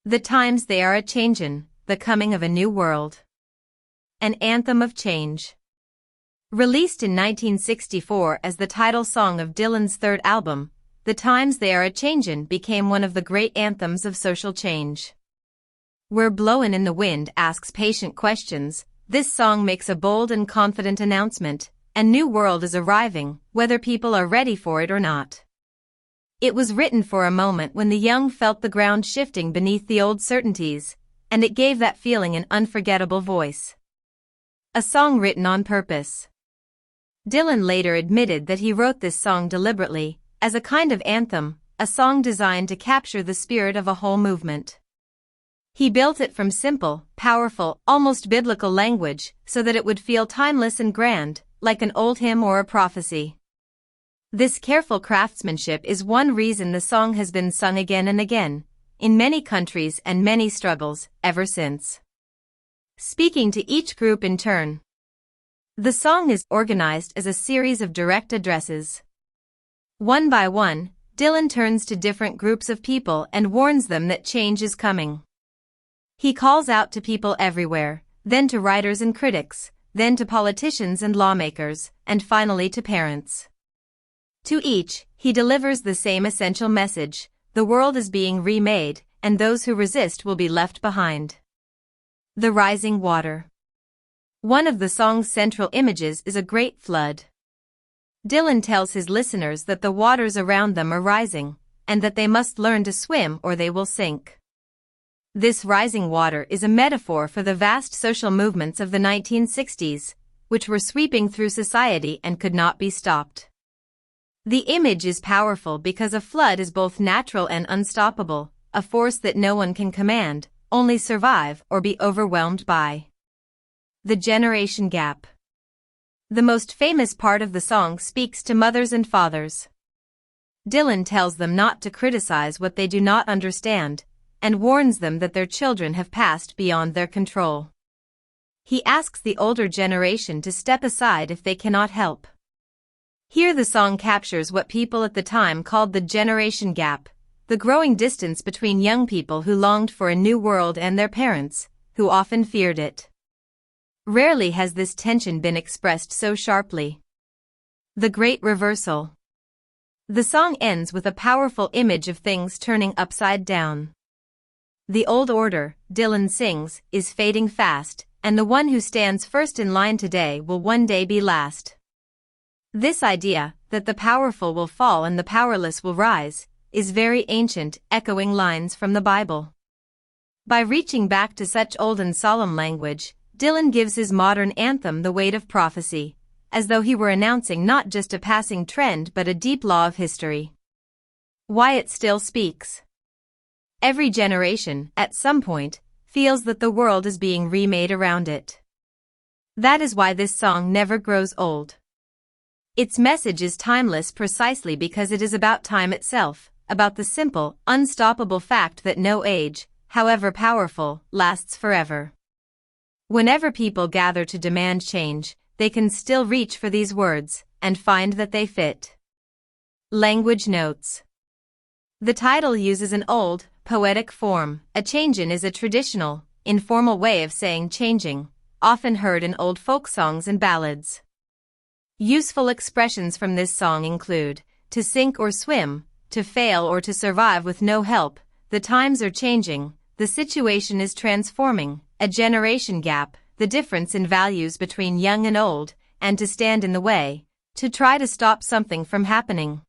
The times they are a-changin', the coming of a new world. An anthem of change. Released in 1964 as the title song of Dylan's third album, The Times They Are A-Changin' became one of the great anthems of social change. We're blowin' in the wind asks patient questions. This song makes a bold and confident announcement. A new world is arriving, whether people are ready for it or not. It was written for a moment when the young felt the ground shifting beneath the old certainties, and it gave that feeling an unforgettable voice. A song written on purpose. Dylan later admitted that he wrote this song deliberately, as a kind of anthem, a song designed to capture the spirit of a whole movement. He built it from simple, powerful, almost biblical language, so that it would feel timeless and grand, like an old hymn or a prophecy. This careful craftsmanship is one reason the song has been sung again and again, in many countries and many struggles, ever since. Speaking to each group in turn. The song is organized as a series of direct addresses. One by one, Dylan turns to different groups of people and warns them that change is coming. He calls out to people everywhere, then to writers and critics, then to politicians and lawmakers, and finally to parents. To each, he delivers the same essential message: the world is being remade, and those who resist will be left behind. The rising water. One of the song's central images is a great flood. Dylan tells his listeners that the waters around them are rising, and that they must learn to swim or they will sink. This rising water is a metaphor for the vast social movements of the 1960s, which were sweeping through society and could not be stopped. The image is powerful because a flood is both natural and unstoppable, a force that no one can command, only survive or be overwhelmed by. The generation gap. The most famous part of the song speaks to mothers and fathers. Dylan tells them not to criticize what they do not understand, and warns them that their children have passed beyond their control. He asks the older generation to step aside if they cannot help. Here the song captures what people at the time called the generation gap, the growing distance between young people who longed for a new world and their parents, who often feared it. Rarely has this tension been expressed so sharply. The Great Reversal. The song ends with a powerful image of things turning upside down. The old order, Dylan sings, is fading fast, and the one who stands first in line today will one day be last. This idea, that the powerful will fall and the powerless will rise, is very ancient, echoing lines from the Bible. By reaching back to such old and solemn language, Dylan gives his modern anthem the weight of prophecy, as though he were announcing not just a passing trend but a deep law of history. Why it still speaks. Every generation, at some point, feels that the world is being remade around it. That is why this song never grows old. Its message is timeless precisely because it is about time itself, about the simple, unstoppable fact that no age, however powerful, lasts forever. Whenever people gather to demand change, they can still reach for these words, and find that they fit. Language notes. The title uses an old, poetic form. A-changin' is a traditional, informal way of saying changing, often heard in old folk songs and ballads. Useful expressions from this song include, to sink or swim, to fail or to survive with no help, the times are changing, the situation is transforming, a generation gap, the difference in values between young and old, and to stand in the way, to try to stop something from happening.